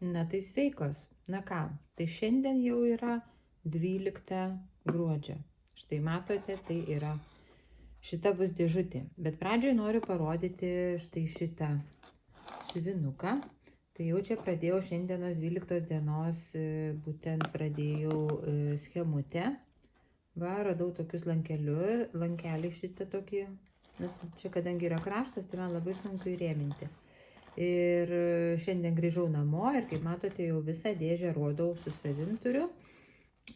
Na tai sveikos. Na ką, tai šiandien jau yra 12 gruodžio. Štai matote, tai yra, šita bus dėžutė. Bet pradžioje noriu parodyti štai šitą siuvinuką. Tai jau čia pradėjau šiandienos 12 dienos, būtent pradėjau schemutę. Va, radau tokius lankelį šitą tokį, nes čia kadangi yra kraštas, tai man labai sunku įrėminti. Ir šiandien grįžau namo ir kaip matote jau visą dėžę rodau su savim turiu.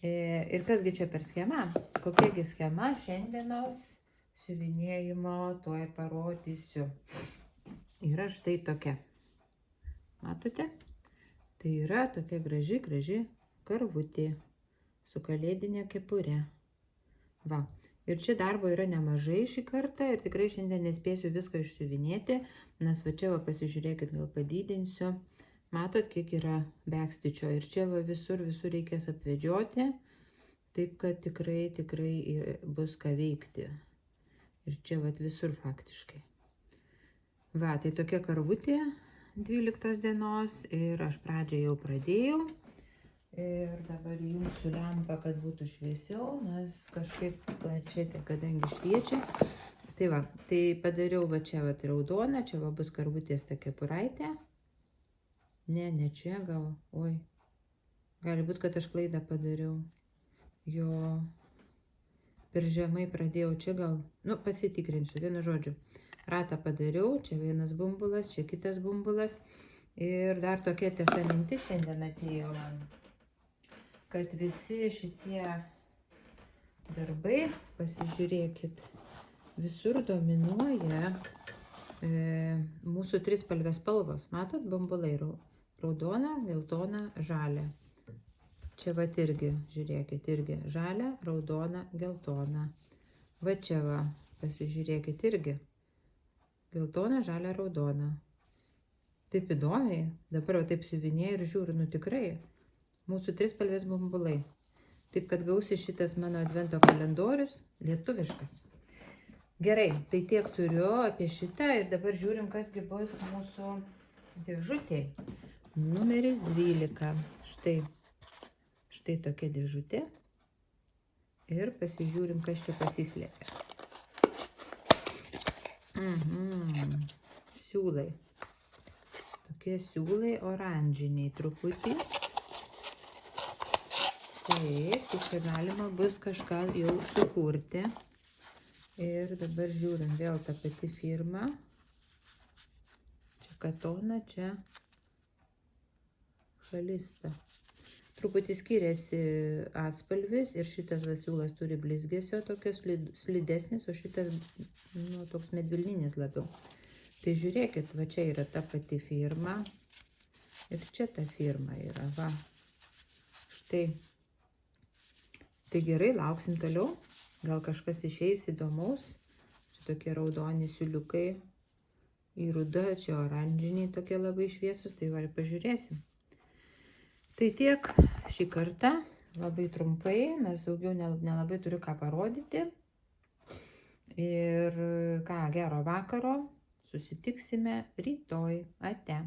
Ir kasgi čia per schema? Kokiagi schema šiandienos siuvinėjimo tuoj parodysiu. Yra štai tokia. Matote? Tai yra tokia graži karvutė su kalėdinė kepure. Va. Ir čia darbo yra nemažai šį kartą ir tikrai šiandien nespėsiu viską išsiuvinėti, nes va čia va pasižiūrėkit, gal padidinsiu. Matot, kiek yra bekstičio ir čia va visur reikės apvedžioti, taip kad tikrai bus ką veikti. Ir čia va visur faktiškai. Va, tai tokia karvutė 12 dienos ir aš pradžią jau pradėjau. Ir dabar įjungsiu lempą, kad būtų šviesiau, nes kažkaip planšetė, kadangi šviečia. Tai va, tai padariau va čia va raudoną, čia va bus karvutės ta kepuraitė. Ne čia gal, oi. Gali būti, kad aš klaidą padariau. Jo, per žemai pradėjau čia gal, nu pasitikrinsiu, vienu žodžiu. Ratą padariau, čia vienas bumbulas, čia kitas bumbulas. Ir dar tokia tiesa mintis šiandien atėjo man, kad visi šitie darbai, pasižiūrėkit, visur dominuoja mūsų trispalvės spalvos. Matot, bumbulai raudona, geltona, žalia. Čia va irgi, žiūrėkit, irgi žalia, raudona, geltona. Va čia va, pasižiūrėkit, irgi geltona, žalia, raudona. Taip įdomiai, dabar va taip siuvinėju ir žiūriu, nu tikrai. Mūsų trispalvės bumbulai. Taip, kad gausi šitas mano advento kalendorius lietuviškas. Gerai, tai tiek turiu apie šitą ir dabar žiūrim, kasgi bus mūsų dėžutė. Numeris 12. Štai tokia dėžutė. Ir pasižiūrim, kas čia pasislėpia. Siūlai. Tokie siūlai oranžiniai truputį. Taip, tai čia galima bus kažką jau sukurti. Ir dabar žiūrim, vėl ta pati firma. Čia Katona, čia Halista. Truputį skiriasi atspalvis ir šitas vasiūlas turi blizgesio, tokios slidesnis, o šitas nu, toks medvilninis labiau. Tai žiūrėkit, va čia yra ta pati firma. Ir čia ta firma yra, va. Štai. Tai gerai, lauksim toliau. Gal kažkas išeis įdomaus. Čia tokie raudoni siūliukai. Į rudą, čia oranžiniai tokie labai šviesus. Tai va, pažiūrėsim. Tai tiek šį kartą. Labai trumpai, nes daugiau nelabai turiu ką parodyti. Ir ką, gero vakaro. Susitiksime rytoj. Ate.